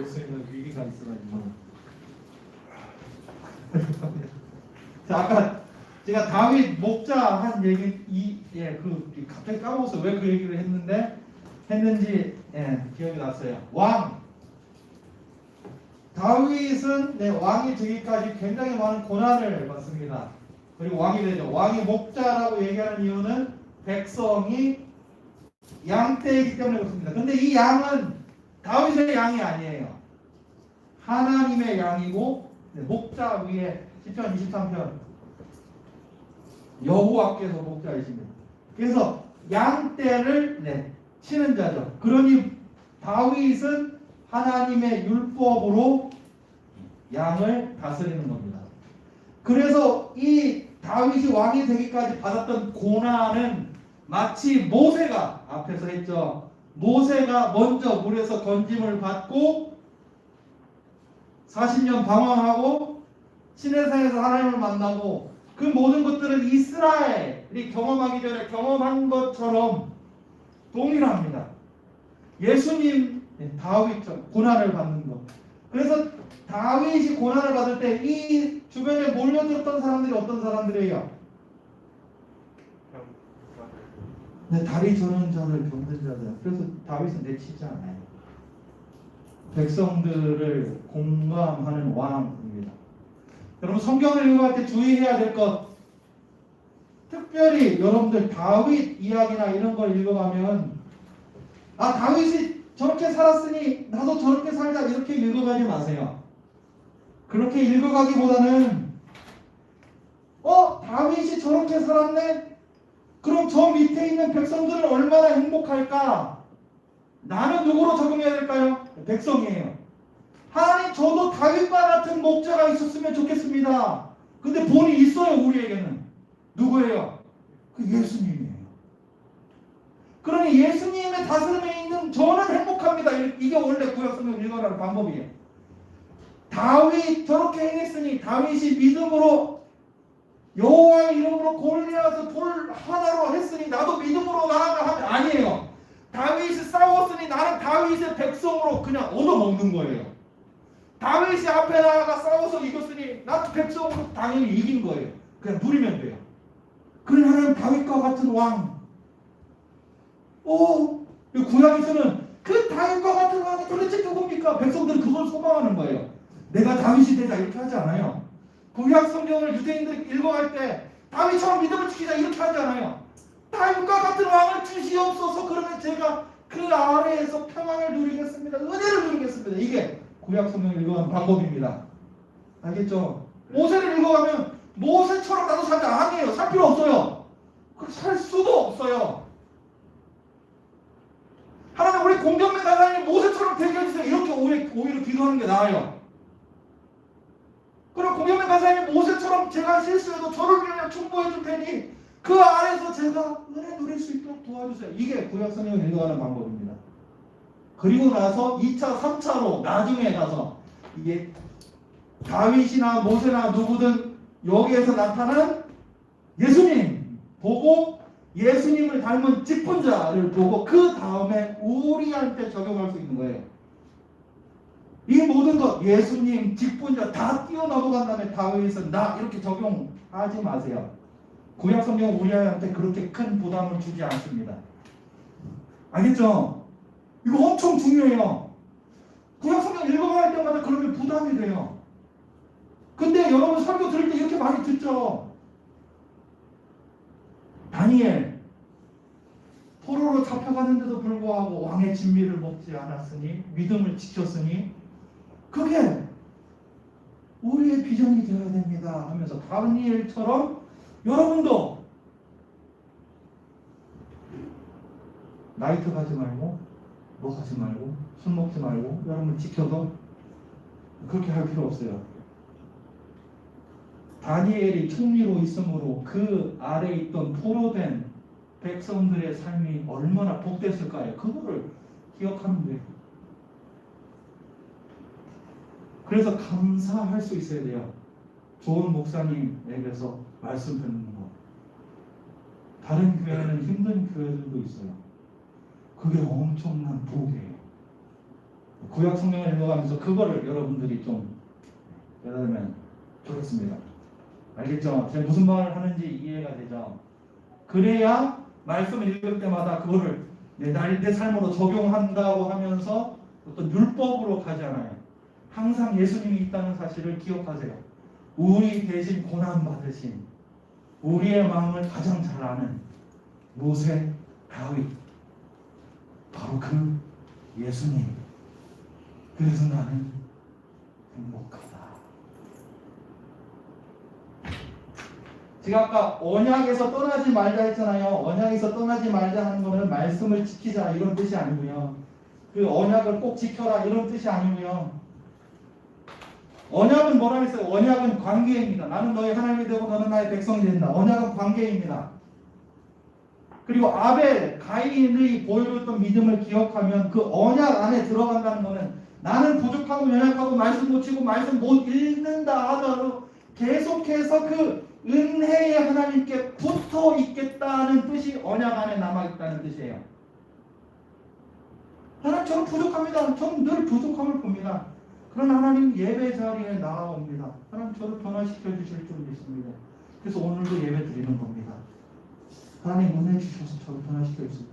수 있는 위기가 있어가지고. 자, 아까 제가 다윗 목자 한 얘기 갑자기 까먹었어요. 왜 그 얘기를 했는지 기억이 났어요. 왕 다윗은 왕이 되기까지 굉장히 많은 고난을 받습니다. 그리고 왕이 되죠. 왕이 목자라고 얘기하는 이유는 백성이 양떼이기 때문에 그렇습니다. 근데 이 양은 다윗의 양이 아니에요. 하나님의 양이고 목자 위에 시편 23편 여호와께서 목자이십니다. 그래서 양떼를 치는 자죠. 그러니 다윗은 하나님의 율법으로 양을 다스리는 겁니다. 그래서 이 다윗이 왕이 되기까지 받았던 고난은 마치 모세가 앞에서 했죠. 모세가 먼저 물에서 건짐을 받고 40년 방황하고 시내산에서 하나님을 만나고 그 모든 것들은 이스라엘이 경험하기 전에 경험한 것처럼 동일합니다. 예수님 다윗처럼 고난을 받는 것. 그래서 다윗이 고난을 받을 때 이 주변에 몰려들었던 사람들이 어떤 사람들이에요? 다리 저는 자들 병든 자들. 그래서 다윗은 내치지 않아요. 백성들을 공감하는 왕입니다. 여러분 성경을 읽어갈 때 주의해야 될 것, 특별히 여러분들 다윗 이야기나 이런 걸 읽어가면 다윗이 저렇게 살았으니 나도 저렇게 살자 이렇게 읽어가지 마세요. 그렇게 읽어가기보다는 다윗이 저렇게 살았네? 그럼 저 밑에 있는 백성들은 얼마나 행복할까? 나는 누구로 적용해야 될까요? 백성이에요. 하나님 저도 다윗과 같은 목자가 있었으면 좋겠습니다. 근데 본이 있어요. 우리에게는. 누구예요? 그 예수님이에요. 그러니 예수님의 다스림에 있는 저는 행복합니다. 이게 원래 구약성경 읽어가는 방법이에요. 다윗 저렇게 행했으니 다윗이 믿음으로 여호와의 이름으로 골리앗을 돌 하나로 했으니 나도 믿음으로 나아가 하면 아니에요. 다윗이 싸웠으니 나는 다윗의 백성으로 그냥 얻어먹는 거예요. 다윗이 앞에 나아가 싸워서 이겼으니 나도 백성으로 당연히 이긴 거예요. 그냥 누리면 돼요. 그러나 하나님 다윗과 같은 왕. 구약에서는 그 다윗과 같은 왕이 도대체 누굽니까? 백성들은 그걸 소망하는 거예요. 내가 다윗이 되자 이렇게 하지 않아요. 구약 성경을 유대인들이 읽어갈 때 다윗처럼 믿음을 지키자 이렇게 하지 않아요. 다윗과 같은 왕을 주시옵소서. 그러면 제가 그 아래에서 평안을 누리겠습니다. 은혜를 누리겠습니다. 이게 구약 성경을 읽어가는 방법입니다. 알겠죠? 모세를 읽어가면 모세처럼 나도 살자 아니에요. 살 필요 없어요. 살 수도 없어요. 하나님 우리 공경매 나라님 모세처럼 되게 해주세요. 이렇게 오히려 기도하는 게 나아요. 그럼 공경매 가사님 모세처럼 제가 실수해도 저를 위하여 충고해 줄 테니 그 아래서 제가 은혜 누릴 수 있도록 도와주세요. 이게 구약성경을 읽어가는 방법입니다. 그리고 나서 2차, 3차로 나중에 가서 이게 다윗이나 모세나 누구든 여기에서 나타난 예수님 보고 예수님을 닮은 직분자를 보고 그 다음에 우리한테 적용할 수 있는 거예요. 이 모든 것 예수님 직분자 다 뛰어넘어간 다음에 다윗은 나 이렇게 적용하지 마세요. 구약성경은 우리한테 그렇게 큰 부담을 주지 않습니다. 알겠죠? 이거 엄청 중요해요. 구약성경 읽어갈 때마다 그러면 부담이 돼요. 근데 여러분 설교 들을 때 이렇게 많이 듣죠. 다니엘 포로로 잡혀가는데도 불구하고 왕의 진미를 먹지 않았으니 믿음을 지켰으니 그게 우리의 비전이 되어야 됩니다 하면서 다니엘처럼 여러분도 나이트 가지 말고 뭐 하지 말고 술 먹지 말고 여러분 지켜도 그렇게 할 필요 없어요. 다니엘이 총리로 있으므로 그 아래에 있던 포로된 백성들의 삶이 얼마나 복됐을까요? 그거를 기억하면 돼요. 그래서 감사할 수 있어야 돼요. 좋은 목사님에게서 말씀 듣는 거. 다른 교회는 힘든 교회들도 있어요. 그게 엄청난 복이에요. 구약 성경을 읽어가면서 그거를 여러분들이 좀 깨달으면 좋겠습니다. 알겠죠? 제가 무슨 말을 하는지 이해가 되죠? 그래야 말씀을 읽을 때마다 그거를 내 삶으로 적용한다고 하면서 어떤 율법으로 가지 않아요. 항상 예수님이 있다는 사실을 기억하세요. 우리 대신 고난받으신, 우리의 마음을 가장 잘 아는 모세, 다윗, 바로 그 예수님. 그래서 나는 행복하다. 제가 아까 언약에서 떠나지 말자 했잖아요. 언약에서 떠나지 말자 하는 거는 말씀을 지키자 이런 뜻이 아니고요. 그 언약을 꼭 지켜라 이런 뜻이 아니고요. 언약은 뭐라 했어요? 언약은 관계입니다. 나는 너희 하나님이 되고 너는 나의 백성이 된다. 언약은 관계입니다. 그리고 아벨, 가인의 보여줬던 믿음을 기억하면 그 언약 안에 들어간다는 것은 나는 부족하고 연약하고 말씀 못 치고 말씀 못 읽는다 하더라도 계속해서 그 은혜의 하나님께 붙어 있겠다는 뜻이 언약 안에 남아있다는 뜻이에요. 하나님 저는 부족합니다. 저는 늘 부족함을 봅니다. 그러나 하나님 예배 자리에 나아옵니다. 하나님 저를 변화시켜 주실 줄 믿습니다. 그래서 오늘도 예배 드리는 겁니다. 하나님 은혜 주셔서 저를 변화시켜 주세요.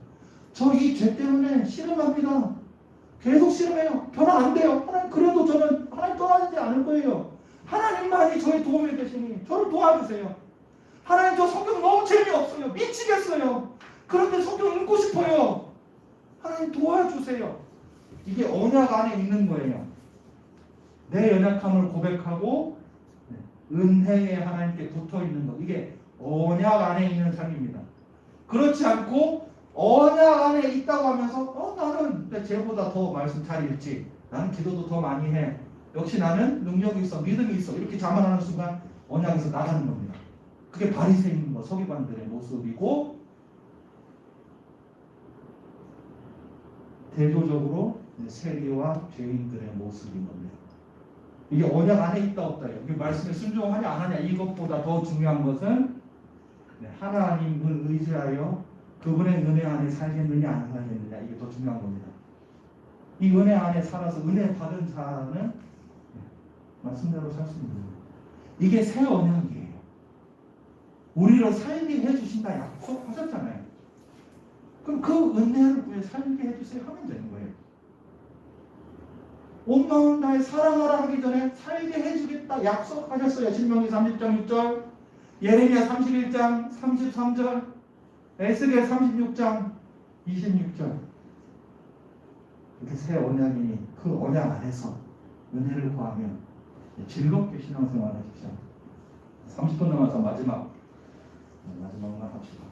저 이 죄 때문에 씨름합니다. 계속 씨름해요. 변화 안 돼요. 하나님 그래도 저는 하나님 떠나지 않을 거예요. 하나님만이 저의 도움이 되시니 저를 도와주세요. 하나님 저 성경 너무 재미없어요. 미치겠어요. 그런데 성경 읽고 싶어요. 하나님 도와주세요. 이게 언약 안에 있는 거예요. 내 연약함을 고백하고 은혜의 하나님께 붙어있는 것. 이게 언약 안에 있는 삶입니다. 그렇지 않고 언약 안에 있다고 하면서 나는 내 쟤보다 더 말씀 잘 읽지. 나는 기도도 더 많이 해. 역시 나는 능력이 있어. 믿음이 있어. 이렇게 자만하는 순간 언약에서 나가는 겁니다. 그게 바리새인 서기관들의 모습이고 대조적으로 세리와 죄인들의 모습인 겁니다. 이게 언약 안에 있다 없다예요. 이게 말씀에 순종하냐 안 하냐 이것보다 더 중요한 것은 하나님을 의지하여 그분의 은혜 안에 살겠느냐 안 살겠느냐 이게 더 중요한 겁니다. 이 은혜 안에 살아서 은혜 받은 자는 말씀대로 살 수 있는 거예요. 이게 새 언약이에요. 우리를 살게 해주신다 약속하셨잖아요. 그럼 그 은혜를 위해 살게 해주세요 하면 되는 거예요. 온 마음 다해 사랑하라 하기 전에 살게 해주겠다 약속하셨어요. 신명기 30장 6절, 예레미야 31장 33절, 에스겔 36장 26절. 이렇게 새 언약이니 그 언약 안에서 은혜를 구하며 즐겁게 신앙생활 하십시오. 30분 남아서 마지막만 합시다.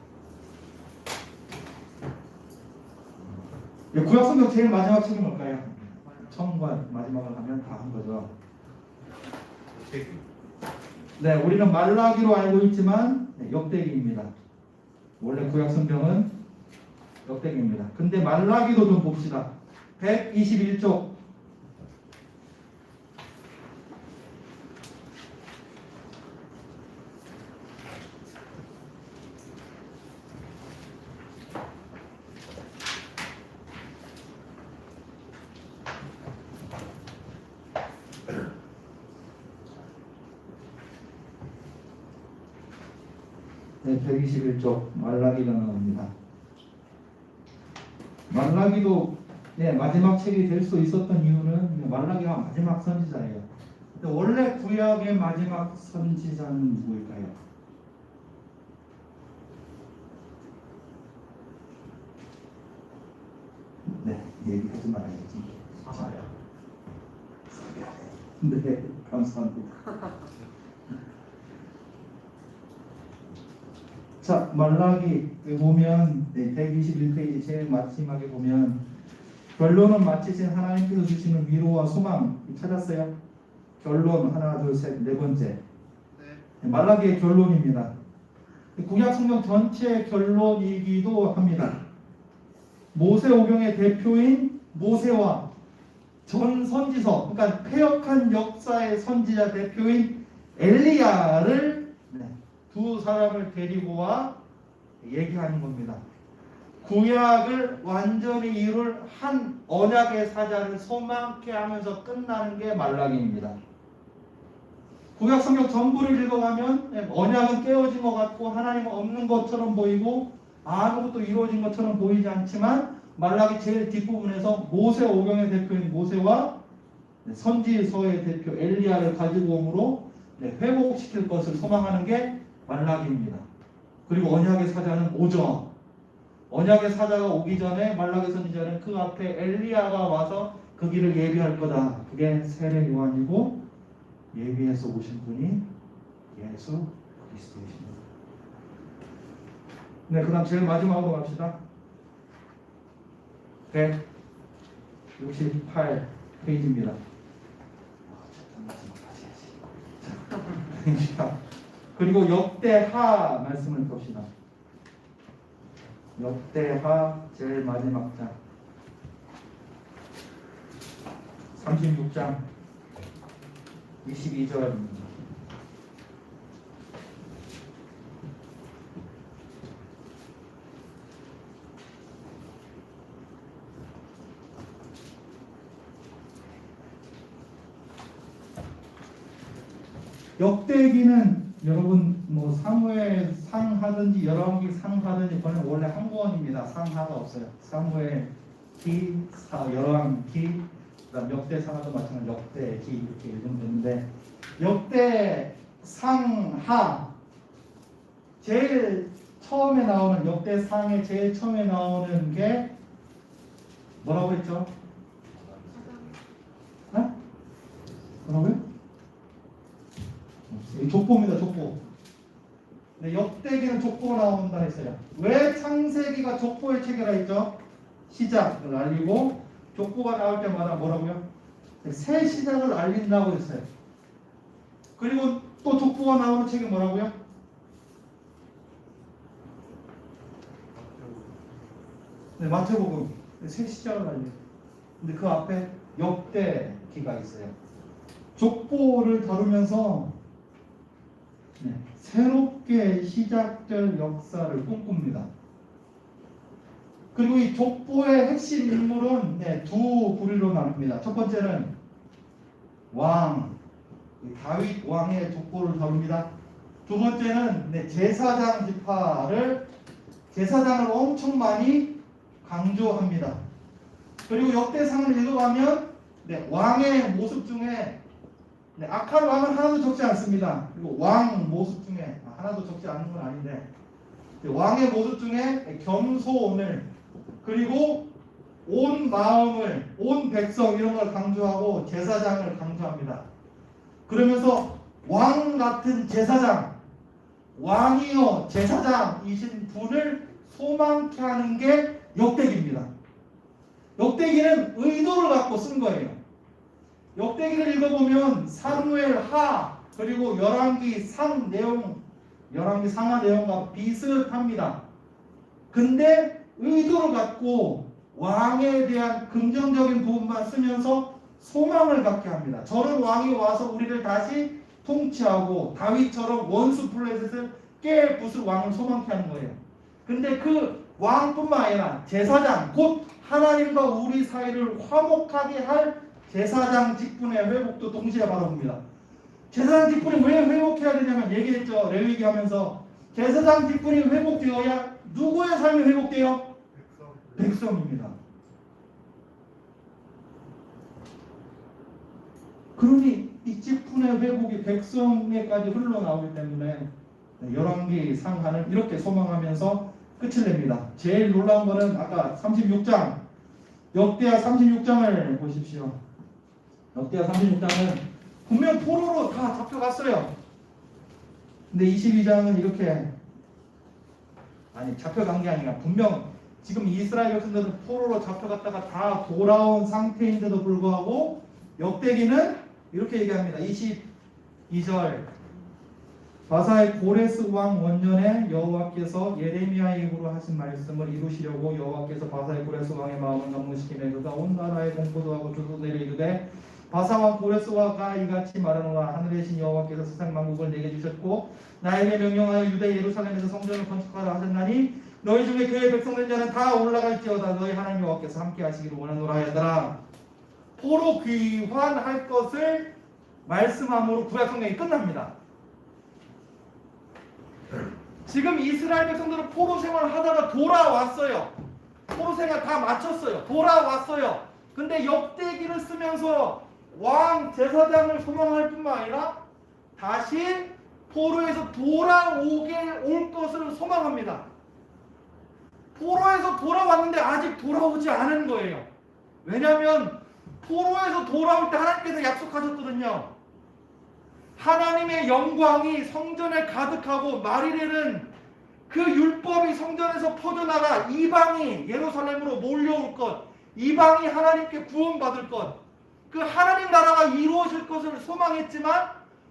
구약성경 제일 마지막 책이 뭘까요? 처음과 마지막을 하면 다 한 거죠. 네, 우리는 말라기로 알고 있지만 역대기입니다. 원래 구약성경은 역대기입니다. 근데 말라기도 좀 봅시다. 121쪽. 네, 121쪽 말라기가 나옵니다. 말라기도 마지막 책이 될 수 있었던 이유는 말라기가 마지막 선지자예요. 근데 원래 구약의 마지막 선지자는 누구일까요? 네, 얘기하지 말아야지. 사사야. 네, 감사합니다. 자, 말라기 보면 121페이지 제일 마지막에 보면 결론은 마치신 하나님께서 주시는 위로와 소망 찾았어요? 결론 하나 둘 셋 네 번째. 말라기의 결론입니다. 구약 성경 전체의 결론이기도 합니다. 모세오경의 대표인 모세와 전 선지서, 그러니까 폐역한 역사의 선지자 대표인 엘리야를 두 사람을 데리고 와 얘기하는 겁니다. 구약을 완전히 이룰 한 언약의 사자를 소망케 하면서 끝나는 게 말라기입니다. 구약 성경 전부를 읽어가면 언약은 깨어진 것 같고 하나님은 없는 것처럼 보이고 아무것도 이루어진 것처럼 보이지 않지만 말라기 제일 뒷부분에서 모세 오경의 대표인 모세와 선지서의 대표 엘리야를 가지고 오므로 회복시킬 것을 소망하는 게 말라기입니다. 그리고 언약의 사자는 오죠. 언약의 사자가 오기 전에 말라기 선지자는 그 앞에 엘리야가 와서 그 길을 예비할 거다. 그게 세례 요한이고 예비해서 오신 분이 예수 그리스도이십니다. 네, 그 다음 제일 마지막으로 갑시다. 168페이지입니다. 그리고 역대하 말씀을 봅시다. 역대하 제일 마지막 장 36장 22절입니다. 역대기는 여러분 뭐 사무엘 상 하든지 열왕기 상 하든지 그거는 원래 한국어입니다. 상하가 없어요. 사무엘 기, 열왕기, 그다음 역대상하도 마찬가지 역대기 이렇게 읽으면 되는데 역대 상하 제일 처음에 나오는 역대상에 제일 처음에 나오는 게 뭐라고 했죠? 네? 뭐라고요? 족보입니다. 족보. 네, 역대기는 족보가 나온다 했어요. 왜 창세기가 족보의 책이라 했죠? 시작을 알리고 족보가 나올 때마다 뭐라고요? 새 시작을 알린다고 했어요. 그리고 또 족보가 나오는 책이 뭐라고요? 네, 마태복음. 새 시작을 알려요. 근데 그 앞에 역대기가 있어요. 족보를 다루면서 새롭게 시작될 역사를 꿈꿉니다. 그리고 이 족보의 핵심 인물은 두 부류로 나눕니다. 첫 번째는 왕, 다윗 왕의 족보를 다룹니다. 두 번째는 제사장 제사장을 엄청 많이 강조합니다. 그리고 역대상을 읽어가면 왕의 모습 중에 악한 왕은 하나도 적지 않습니다. 그리고 왕 모습 중에 하나도 적지 않은 건 아닌데 왕의 모습 중에 겸손을 그리고 온 마음을 온 백성 이런 걸 강조하고 제사장을 강조합니다. 그러면서 왕 같은 제사장 왕이요 제사장이신 분을 소망케 하는 게 역대기입니다. 역대기는 의도를 갖고 쓴 거예요. 역대기를 읽어보면 사무엘 하 그리고 열왕기 상 내용, 열왕기 상하 내용과 비슷합니다. 근데 의도를 갖고 왕에 대한 긍정적인 부분만 쓰면서 소망을 갖게 합니다. 저런 왕이 와서 우리를 다시 통치하고 다윗처럼 원수 블레셋을 깨부술 왕을 소망케 하는 거예요. 근데 그 왕뿐만 아니라 제사장, 곧 하나님과 우리 사이를 화목하게 할 제사장 직분의 회복도 동시에 바라봅니다. 제사장 직분이 왜 회복해야 되냐면 얘기했죠. 레위기 하면서 제사장 직분이 회복되어야 누구의 삶이 회복돼요? 백성입니다. 그러니 이 직분의 회복이 백성에까지 흘러나오기 때문에 열왕기 상하는 이렇게 소망하면서 끝을 냅니다. 제일 놀라운 거는 아까 36장 역대하 36장을 보십시오. 역대하 36장은 분명 포로로 다 잡혀갔어요. 근데 22장은 이렇게 잡혀간 게 아니라 분명 지금 이스라엘 백성들은 포로로 잡혀갔다가 다 돌아온 상태인데도 불구하고 역대기는 이렇게 얘기합니다. 22절 바사의 고레스 왕 원년에 여호와께서 예레미야의 입으로 하신 말씀을 이루시려고 여호와께서 바사의 고레스 왕의 마음을 감동시키며 그가 온 나라에 공포도 하고 주도 내려 이르되 바사 왕 고레스 왕가 이같이 말하노라 하늘의 신 여호와께서 세상 만국을 내게 주셨고 나에게 명령하여 유대 예루살렘에서 성전을 건축하라 하셨나니 너희 중에 그의 백성된 자는 다 올라갈지어다. 너희 하나님 여호와께서 함께 하시기를 원하노라 하였더라. 포로 귀환할 것을 말씀함으로 구약 성경이 끝납니다. 지금 이스라엘 백성들은 포로 생활을 하다가 돌아왔어요. 포로 생활 다 마쳤어요. 돌아왔어요. 근데 역대기를 쓰면서 왕 제사장을 소망할 뿐만 아니라 다시 포로에서 돌아오게 올 것을 소망합니다. 포로에서 돌아왔는데 아직 돌아오지 않은 거예요. 왜냐하면 포로에서 돌아올 때 하나님께서 약속하셨거든요. 하나님의 영광이 성전에 가득하고 말일에는 그 율법이 성전에서 퍼져나가 이방이 예루살렘으로 몰려올 것, 이방이 하나님께 구원받을 것, 그 하나님 나라가 이루어질 것을 소망했지만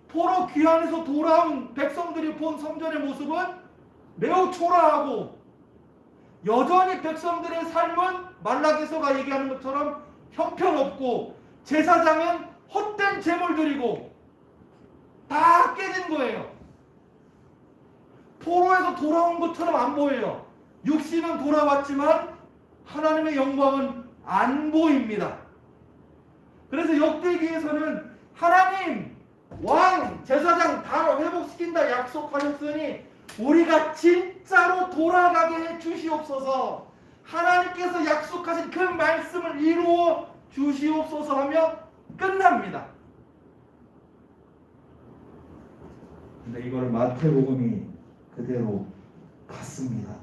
포로 귀환에서 돌아온 백성들이 본 성전의 모습은 매우 초라하고 여전히 백성들의 삶은 말라기서가 얘기하는 것처럼 형편없고 제사장은 헛된 제물 드리고 다 깨진 거예요. 포로에서 돌아온 것처럼 안 보여요. 육신은 돌아왔지만 하나님의 영광은 안 보입니다. 그래서 역대기에서는 하나님, 왕, 제사장 다 회복시킨다 약속하셨으니 우리가 진짜로 돌아가게 해 주시옵소서, 하나님께서 약속하신 그 말씀을 이루어 주시옵소서 하며 끝납니다. 근데 이걸 마태복음이 그대로 갔습니다.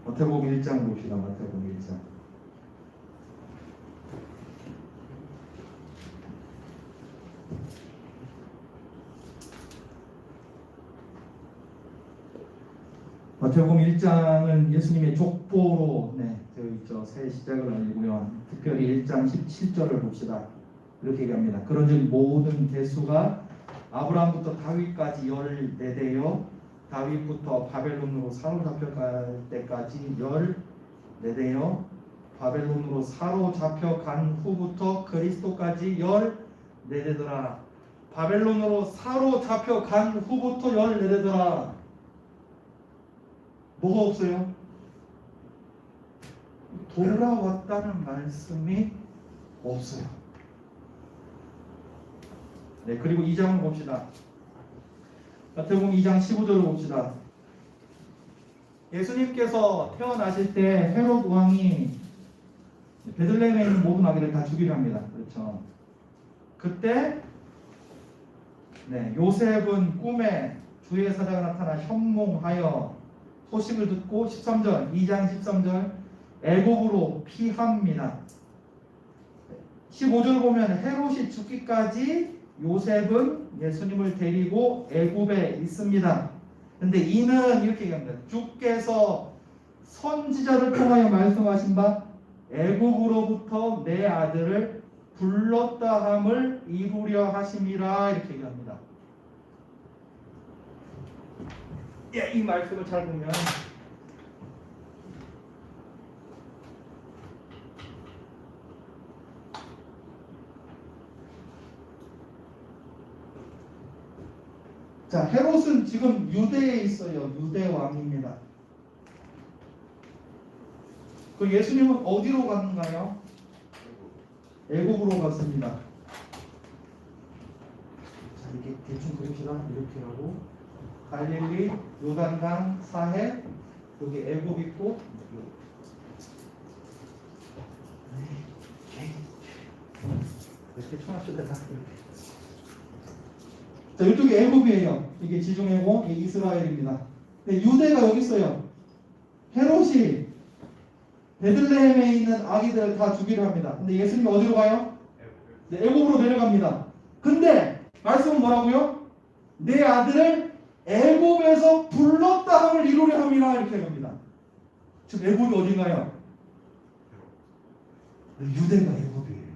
마태복음 1장 봅시다. 마태복음 1장. 마태복음 1장은 예수님의 족보로 되어 있죠. 새 시작을 알고요. 특별히 1장 17절을 봅시다. 이렇게 얘기합니다. 그런즉 모든 대수가 아브라함부터 다윗까지 14대요 다윗부터 바벨론으로 사로잡혀갈 때까지 14대요 바벨론으로 사로잡혀간 후부터 그리스도까지 14대더라. 바벨론으로 사로잡혀간 후부터 14대더라. 뭐가 없어요? 돌아왔다는 말씀이 없어요. 네, 그리고 2장을 봅시다. 마태복음 2장 15절을 봅시다. 예수님께서 태어나실 때 헤롯 왕이 베들레헴에 있는 모든 아기를 다 죽이려 합니다. 그렇죠. 그때 요셉은 꿈에 주의 사자가 나타나 현몽하여 소식을 듣고 13절, 2장 13절 애굽으로 피합니다. 15절 보면 헤롯이 죽기까지 요셉은 예수님을 데리고 애굽에 있습니다. 근데 이는 이렇게 얘기합니다. 주께서 선지자를 통하여 말씀하신 바 애굽으로부터 내 아들을 불렀다 함을 이루려 하심이라 이렇게 얘기합니다. 이 말씀을 잘 보면 자, 헤롯은 지금 유대에 있어요. 유대 왕입니다. 그 예수님은 어디로 갔는가요? 애굽으로 갔습니다. 자, 이렇게 대충 그립시다. 이렇게 하고 갈릴리, 요단강, 사해, 여기 애굽 있고 이렇게 쳐놨죠. 자, 이쪽이 애굽이에요. 이게 지중해고 이게 이스라엘입니다. 근데 유대가 여기 있어요. 헤롯이 베들레헴에 있는 아기들을 다 죽이려 합니다. 근데 예수님이 어디로 가요? 애굽으로 내려갑니다. 근데 말씀은 뭐라고요? 내 아들을 애굽에서 불렀다 함을 이루려 함이라 이렇게 합니다. 지금 애굽이 어딘가요? 유대가 애굽이에요.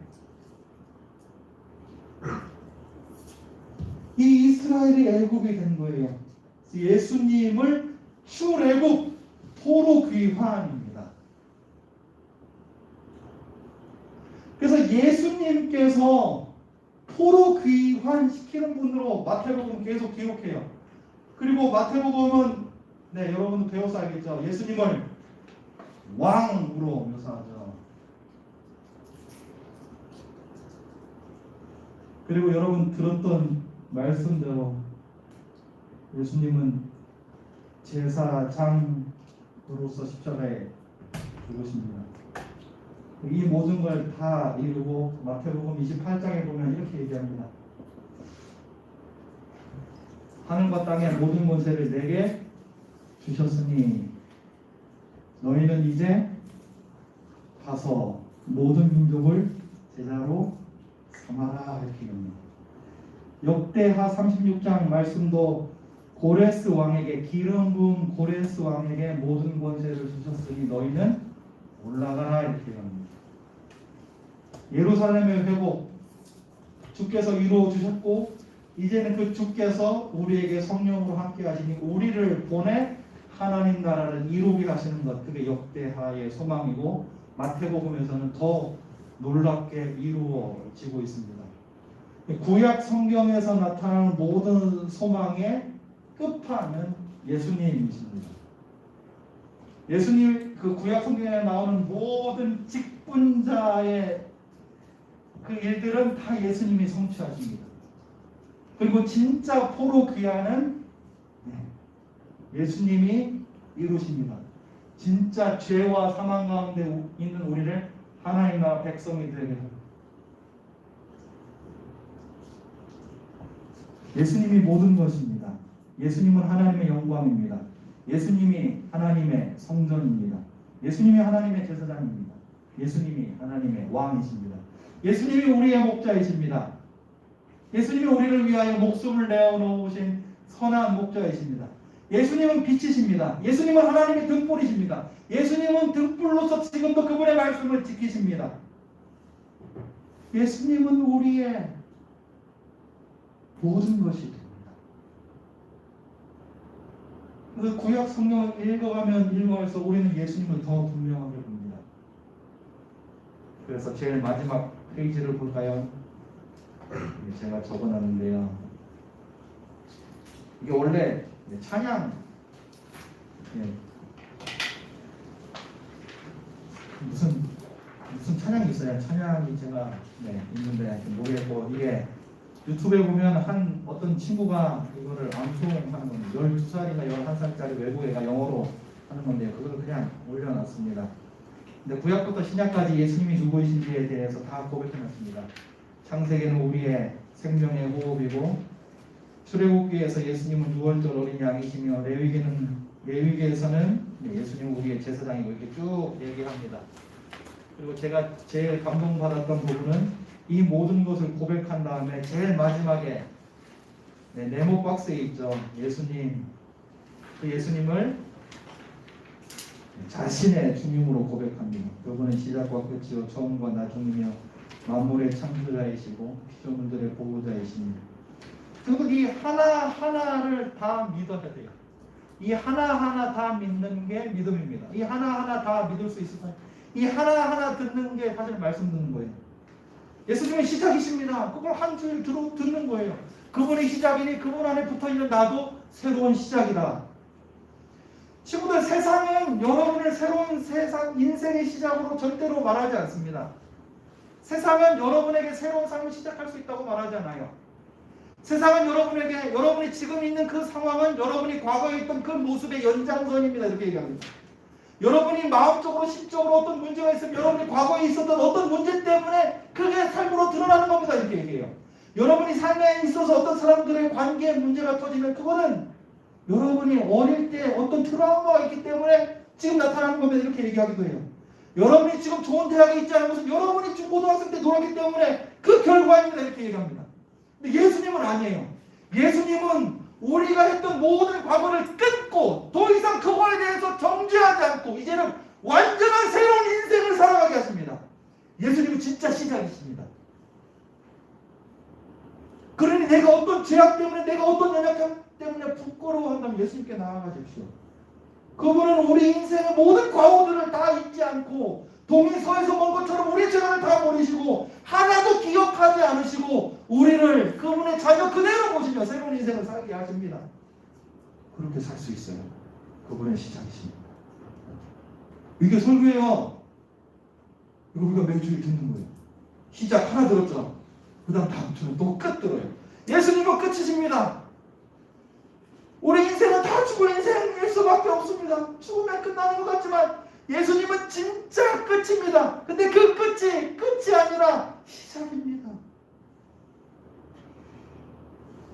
이 이스라엘이 애굽이 된 거예요. 예수님을 출애굽 포로 귀환입니다. 그래서 예수님께서 포로 귀환시키는 분으로 마태복음 계속 기록해요. 그리고 마태복음은 네, 여러분도 배워서 알겠죠? 예수님을 왕으로 묘사하죠. 그리고 여러분 들었던 말씀대로 예수님은 제사장으로서 십자가에 죽으십니다. 이 모든 걸 다 이루고 마태복음 28장에 보면 이렇게 얘기합니다. 하늘과 땅의 모든 권세를 내게 주셨으니 너희는 이제 가서 모든 민족을 제자로 삼아라 이렇게 얘기합니다. 역대하 36장 말씀도 고레스 왕에게 기름 부은 고레스 왕에게 모든 권세를 주셨으니 너희는 올라가라 이렇게 얘기합니다. 예루살렘의 회복 주께서 이루어 주셨고 이제는 그 주께서 우리에게 성령으로 함께 하시니 우리를 보내 하나님 나라를 이루게 하시는 것, 그게 역대하의 소망이고 마태복음에서는 더 놀랍게 이루어지고 있습니다. 구약 성경에서 나타나는 모든 소망의 끝판은 예수님이십니다. 예수님, 그 구약 성경에 나오는 모든 직분자의 그 일들은 다 예수님이 성취하십니다. 그리고 진짜 포로 귀환은 예수님이 이루십니다. 진짜 죄와 사망 가운데 있는 우리를 하나님 나라 백성이 되게 합니다. 예수님이 모든 것입니다. 예수님은 하나님의 영광입니다. 예수님이 하나님의 성전입니다. 예수님이 하나님의 제사장입니다. 예수님이 하나님의 왕이십니다. 예수님이 우리의 목자이십니다. 예수님이 우리를 위하여 목숨을 내어놓으신 선한 목자이십니다. 예수님은 빛이십니다. 예수님은 하나님의 등불이십니다. 예수님은 등불로서 지금도 그분의 말씀을 지키십니다. 예수님은 우리의 모든 것이 됩니다. 그래서 구약 성경을 읽어가면 읽어갈수록 우리는 예수님을 더 분명하게 봅니다. 그래서 제일 마지막 페이지를 볼까요? 제가 적어놨는데요. 이게 원래 찬양, 무슨 찬양이 있어요. 찬양이 제가 있는데 모르겠고, 이게 유튜브에 보면 어떤 친구가 이거를 암송하는 건데 12살이나 11살짜리 외국 애가 영어로 하는 건데요. 그걸 그냥 올려놨습니다. 근데 구약부터 신약까지 예수님이 누구이신지에 대해서 다 고백해놨습니다. 창세기는 우리의 생명의 호흡이고, 출애굽기에서 예수님은 유월절 어린 양이시며, 레위기에서는 예수님은 우리의 제사장이고, 이렇게 쭉 얘기합니다. 그리고 제가 제일 감동받았던 부분은 이 모든 것을 고백한 다음에 제일 마지막에 네모 박스에 있죠. 예수님, 그 예수님을 자신의 주님으로 고백합니다. 그분은 시작과 끝이요 처음과 나중이며 만물의 창조자이시고 피조물들의 보호자이십니다. 그리고 이 하나하나를 다 믿어야 돼요. 이 하나하나 다 믿는 게 믿음입니다. 이 하나하나 다 믿을 수 있을까요? 이 하나하나 듣는 게 사실 말씀 듣는 거예요. 예수님의 시작이십니다. 그걸 한 줄 듣는 거예요. 그분의 시작이니 그분 안에 붙어있는 나도 새로운 시작이다. 친구들, 세상은 여러분의 새로운 세상, 인생의 시작으로 절대로 말하지 않습니다. 세상은 여러분에게 새로운 삶을 시작할 수 있다고 말하지 않아요. 세상은 여러분에게, 여러분이 지금 있는 그 상황은 여러분이 과거에 있던 그 모습의 연장선입니다. 이렇게 얘기합니다. 여러분이 마음적으로, 심적으로 어떤 문제가 있으면 여러분이 과거에 있었던 어떤 문제 때문에 그게 삶으로 드러나는 겁니다. 이렇게 얘기해요. 여러분이 삶에 있어서 어떤 사람들의 관계에 문제가 터지면 그거는 여러분이 어릴 때 어떤 트라우마가 있기 때문에 지금 나타나는 겁니다. 이렇게 얘기하기도 해요. 여러분이 지금 좋은 대학에 있지 않은 것은 여러분이 고등학생 때 놀았기 때문에 그 결과입니다. 이렇게 얘기합니다. 근데 예수님은 아니에요. 예수님은 우리가 했던 모든 과거를 끊고 더 이상 그거에 대해서 정죄하지 않고 이제는 완전한 새로운 인생을 살아가게 하십니다. 예수님은 진짜 시작이십니다. 그러니 내가 어떤 죄악 때문에, 내가 어떤 연약함 때문에 부끄러워한다면 예수님께 나아가십시오. 그분은 우리 인생의 모든 과오들을 다 잊지 않고 동이서에서 본 것처럼 우리 죄를 다 버리시고 하나도 기억하지 않으시고 우리를 그분의 자녀 그대로 보시며 새로운 인생을 살게 하십니다. 그렇게 살 수 있어요. 그분의 시작이십니다. 이게 설교예요. 이거 우리가 매주일 듣는 거예요. 시작 하나 들었죠. 그 다음 다음주는 또 끝 들어요. 예수님은 끝이십니다. 우리 인생은 다 죽을 인생일 수밖에 없습니다. 죽으면 끝나는 것 같지만 예수님은 진짜 끝입니다. 근데 그 끝이 아니라 시작입니다.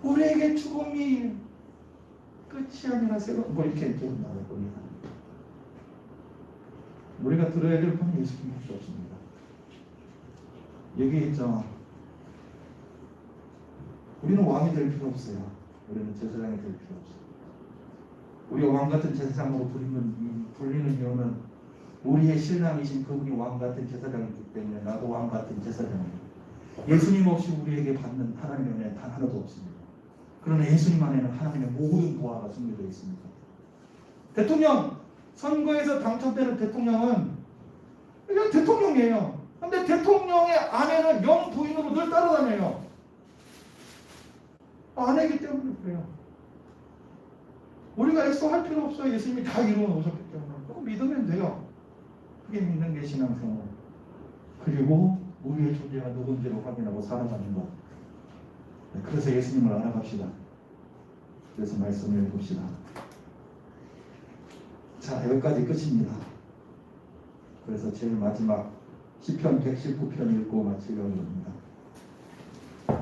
우리에게 죽음이 끝이 아니라 새로운 뭐 이렇게 나올 겁니다. 우리가 들어야 될 분은 예수님밖에 없습니다. 얘기했죠. 우리는 왕이 될 필요 없어요. 우리는 제사장이 될 필요 없어요. 우리가 왕 같은 제사장으로 불리는 이유는 우리의 신랑이신 그분이 왕 같은 제사장이기 때문에 나도 왕 같은 제사장입니다. 예수님 없이 우리에게 받는 하나님의 은혜는 단 하나도 없습니다. 그러나 예수님 안에는 하나님의 모든 보화가 숨겨져 있습니다. 대통령 선거에서 당첨되는 대통령은 그냥 대통령이에요. 근데 대통령의 아내는 영 부인으로 늘 따라다녀요. 아내이기 때문에 그래요. 우리가 애써할 필요 없어요. 예수님이 다 이루어 놓으셨기 때문에. 그거 믿으면 돼요. 그게 믿는 게 신앙생활. 그리고 우리의 존재가 누군지를 확인하고 살아가는 것. 그래서 예수님을 알아갑시다. 그래서 말씀을 해봅시다. 자, 여기까지 끝입니다. 그래서 제일 마지막 시편 119편 읽고 마치려고 합니다.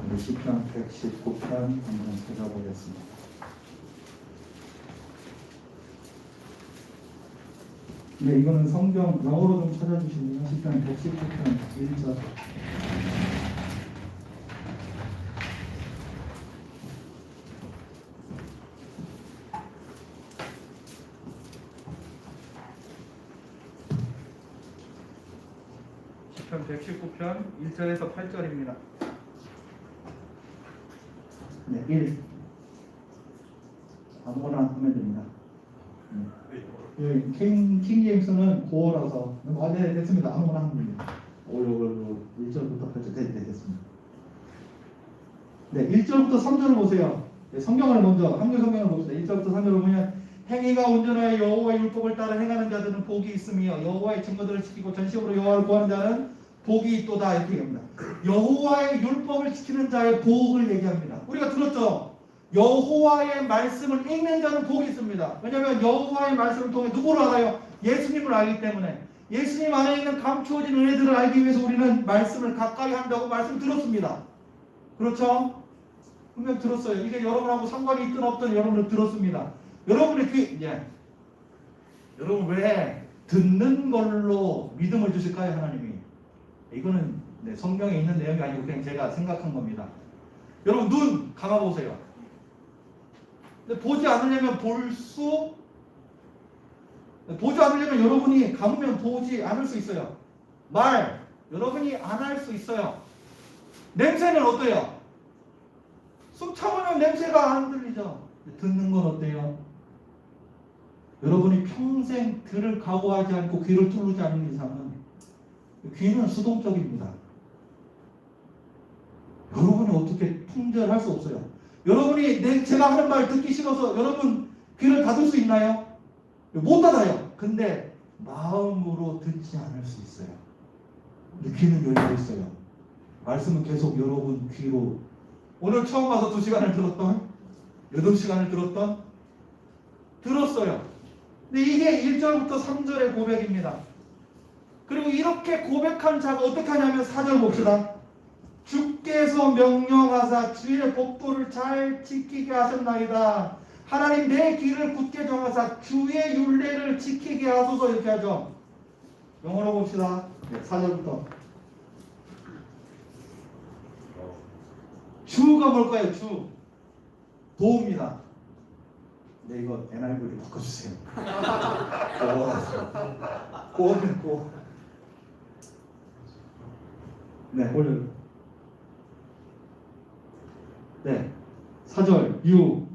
우리 시편 119편 한번 찾아보겠습니다. 네, 이거는 성경 영어로 좀 찾아주시면 시편 119편 1절. 시편 119편 1절에서 8절입니다. 네, 1. 아무거나 하면 됩니다. 네. 킹제임스는 고어라서 네, 됐습니다. 아무거나 하면 됩니다. 1절부터 8절 됐습니다. 네, 1절부터 3절을 보세요. 네, 성경을 먼저 한글 성경을 봅시다. 1절부터 3절을 보면 행위가 온전하여 여호와의 율법을 따라 행하는 자들은 복이 있으며 여호와의 증거들을 지키고 전심으로 여호와를 구하는 자는 복이 있도다 이렇게 얘기합니다. 여호와의 율법을 지키는 자의 복을 얘기합니다. 우리가 들었죠? 여호와의 말씀을 읽는 자는 복이 있습니다. 왜냐하면 여호와의 말씀을 통해 누구를 알아요? 예수님을 알기 때문에. 예수님 안에 있는 감추어진 은혜들을 알기 위해서 우리는 말씀을 가까이 한다고 말씀 들었습니다. 그렇죠? 분명 들었어요. 이게 여러분하고 상관이 있든 없든 여러분은 들었습니다. 여러분의 여러분 왜 듣는 걸로 믿음을 주실까요? 하나님이. 이거는 성경에 있는 내용이 아니고 그냥 제가 생각한 겁니다. 여러분 눈 감아보세요. 근데 보지 않으려면 보지 않으려면 여러분이 감으면 보지 않을 수 있어요. 말 여러분이 안 할 수 있어요. 냄새는 어때요? 숨 참으면 냄새가 안 들리죠. 듣는 건 어때요? 여러분이 평생 들을 각오하지 않고 귀를 뚫지 않는 이상은 귀는 수동적입니다. 여러분이 어떻게 통제할 수 없어요. 여러분이 제가 하는 말 듣기 싫어서 여러분 귀를 닫을 수 있나요? 못 닫아요. 근데 마음으로 듣지 않을 수 있어요. 근데 귀는 열려 있어요. 말씀은 계속 여러분 귀로. 오늘 처음 와서 2시간을 들었던 8시간을 들었어요. 근데 이게 1절부터 3절의 고백입니다. 그리고 이렇게 고백한 자가 어떻게 하냐면 4절 봅시다. 주께서 명령하사 주의 법도를 잘 지키게 하셨나이다. 하나님 내 길을 굳게 정하사 주의 율례를 지키게 하소서 이렇게 하죠. 영어로 봅시다. 4절부터. 주가 뭘까요? 주. 도입니다. 네, 이거 NIV로 바꿔주세요. 고는 고. 네, 올려요. 네, 4절 유,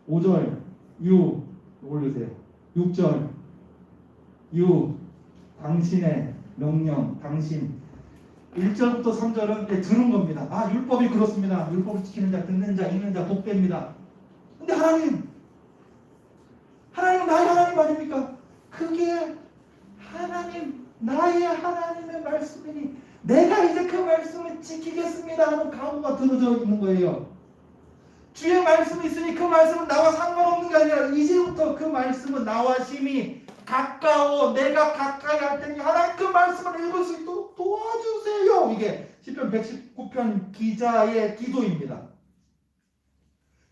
5절 유 올리세요. 6절 유, 당신의 명령, 당신. 1절부터 3절은 들은 겁니다. 아, 율법이 그렇습니다. 율법을 지키는 자, 듣는 자, 읽는 자 복됩니다. 근데 하나님 하나님은 나의 하나님 아닙니까? 그게 하나님, 나의 하나님의 말씀이니 내가 이제 그 말씀을 지키겠습니다 하는 각오가 들어져 있는 거예요. 주의 말씀이 있으니 그 말씀은 나와 상관없는 게 아니라 이제부터 그 말씀은 나와 심히 가까워 내가 가까이 할 테니 하나님 그 말씀을 읽을 수 있도록 도와주세요. 이게 시편 119편 기자의 기도입니다.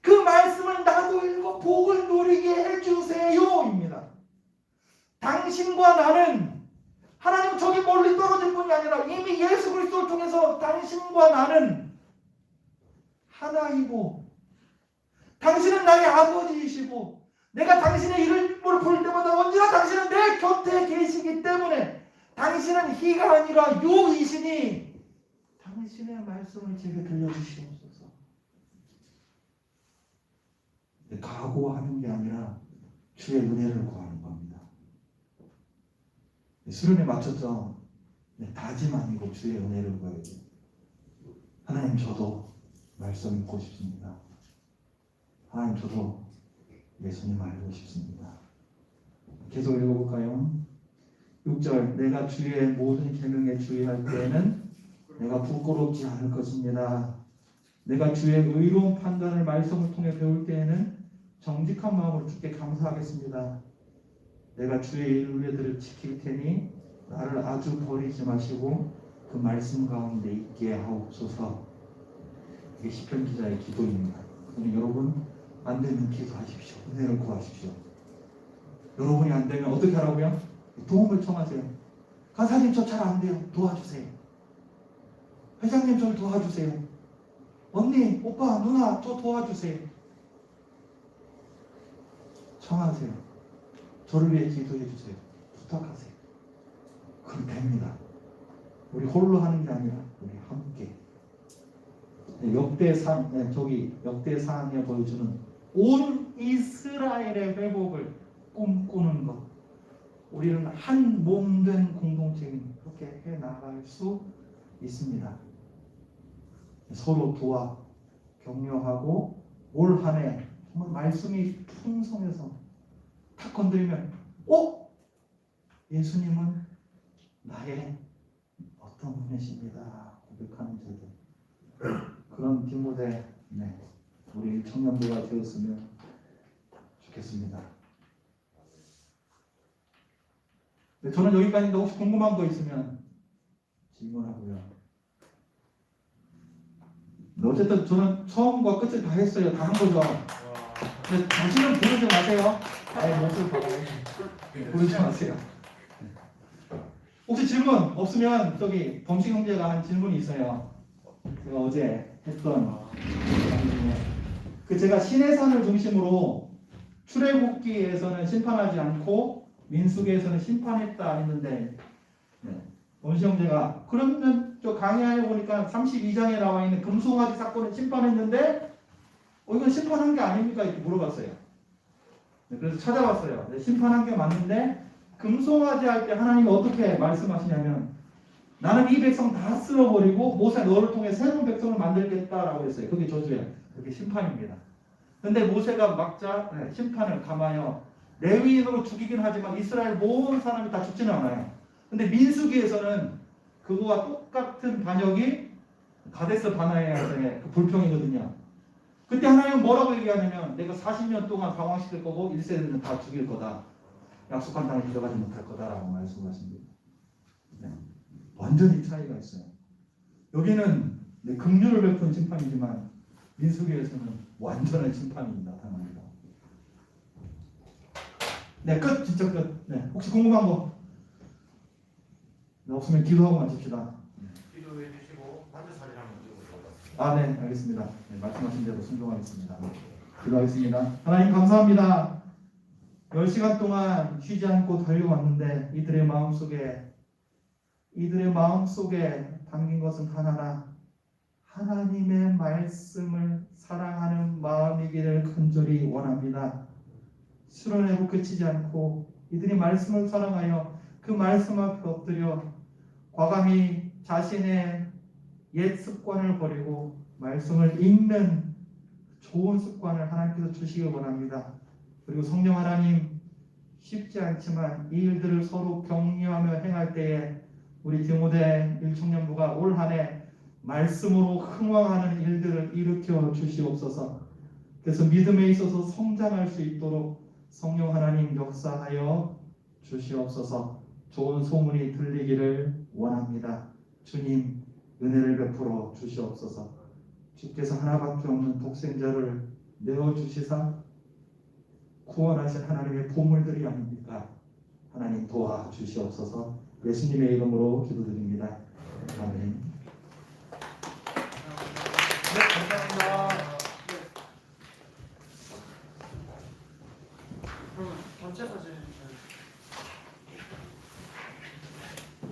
그 말씀을 나도 읽어 복을 누리게 해주세요입니다. 당신과 나는 하나님 저기 멀리 떨어진 분이 아니라 이미 예수 그리스도를 통해서 당신과 나는 하나이고 당신은 나의 아버지이시고 내가 당신의 이름을 볼 때마다 언제나 당신은 내 곁에 계시기 때문에 당신은 희가 아니라 유이시니 당신의 말씀을 제게 들려주시옵소서. 각오하는 게 아니라 주의 은혜를 구하는 겁니다. 수련에 맞췄죠. 다짐 아니고 주의 은혜를 구해야 돼요. 하나님 저도 말씀 읽고 싶습니다. 하나님 저도 예수님 알고 싶습니다. 계속 읽어볼까요? 6절 내가 주의 모든 계명에 주의할 때에는 내가 부끄럽지 않을 것입니다. 내가 주의 의로운 판단을 말씀을 통해 배울 때에는 정직한 마음으로 주께 감사하겠습니다. 내가 주의 윤례들을 지킬 테니 나를 아주 버리지 마시고 그 말씀 가운데 있게 하옵소서. 이게 시편 기자의 기도입니다. 그러니 여러분 안 되면 기도하십시오. 은혜를 구하십시오. 여러분이 안 되면 어떻게 하라고요? 도움을 청하세요. 간사님 저 잘 안 돼요. 도와주세요. 회장님 저를 도와주세요. 언니, 오빠, 누나 저 도와주세요. 청하세요. 저를 위해 기도해 주세요. 부탁하세요. 그럼 됩니다. 우리 홀로 하는 게 아니라 우리 함께. 역대상에 보여주는 온 이스라엘의 회복을 꿈꾸는 것. 우리는 한 몸된 공동체인 그렇게 해 나갈 수 있습니다. 서로 도와 격려하고 올 한 해 정말 말씀이 풍성해서 탁 건드리면 예수님은 나의 어떤 분이십니다 고백하는 저들 그런 디모데 우리 청년부가 되었으면 좋겠습니다. 저는 여기까지인데 혹시 궁금한 거 있으면 질문하고요. 어쨌든 저는 처음과 끝을 다 했어요. 다 한 거죠. 근데 당신은 부르지 마세요. 아예 못을 봐요. 부르지 마세요. 혹시 질문 없으면 저기 범식 형제가 한 질문이 있어요. 제가 어제 했던 제가 시내산을 중심으로 출애굽기에서는 심판하지 않고 민수기에서는 심판했다 했는데 범식 형제가 그러면 저 강의하에 보니까 32장에 나와 있는 금송아지 사건을 심판했는데 이건 심판한 게 아닙니까? 이렇게 물어봤어요. 그래서 찾아봤어요. 심판한 게 맞는데 금송아지 할 때 하나님이 어떻게 말씀하시냐면 나는 이 백성 다 쓸어버리고 모세 너를 통해 새로운 백성을 만들겠다라고 했어요. 그게 저주예요. 그게 심판입니다. 근데 모세가 막자 심판을 감하여 레위인으로 죽이긴 하지만 이스라엘 모든 사람이 다 죽지는 않아요. 근데 민수기에서는 그거와 똑같은 반역이 가데스 바네아의 그 불평이거든요. 그때 하나님은 뭐라고 얘기하냐면 내가 40년 동안 방황시킬 거고 1세대는 다 죽일 거다. 약속한 땅에 들어가지 못할 거다라고 말씀하십니다. 완전히 차이가 있어요. 여기는 긍휼을 베푼 심판이지만 민수기에서는 완전한 심판이 나타납니다. 끝. 진짜 끝. 혹시 궁금한 거 없으면 기도하고 마칩시다. 기도해 주시고 반드사리 한번 찍어보세요. 네, 알겠습니다. 말씀하신 대로 순종하겠습니다. 기도하겠습니다. 하나님 감사합니다. 10시간 동안 쉬지 않고 달려왔는데 이들의 마음속에 담긴 것은 하나나 하나님의 말씀을 사랑하는 마음이기를 간절히 원합니다. 수련회로 그치지 않고 이들이 말씀을 사랑하여 그 말씀 앞에 엎드려 과감히 자신의 옛 습관을 버리고 말씀을 읽는 좋은 습관을 하나님께서 주시기 원합니다. 그리고 성령 하나님 쉽지 않지만 이 일들을 서로 격려하며 행할 때에 우리 디모데 일청년부가 올 한해 말씀으로 흥왕하는 일들을 일으켜 주시옵소서. 그래서 믿음에 있어서 성장할 수 있도록 성령 하나님 역사하여 주시옵소서. 좋은 소문이 들리기를 원합니다. 주님 은혜를 베풀어 주시옵소서. 주께서 하나밖에 없는 독생자를 내어주시사 구원하신 하나님의 보물들이 아닙니까? 하나님 도와주시옵소서. 예수님의 이름으로 기도드립니다. 아멘. 네, 감사합니다.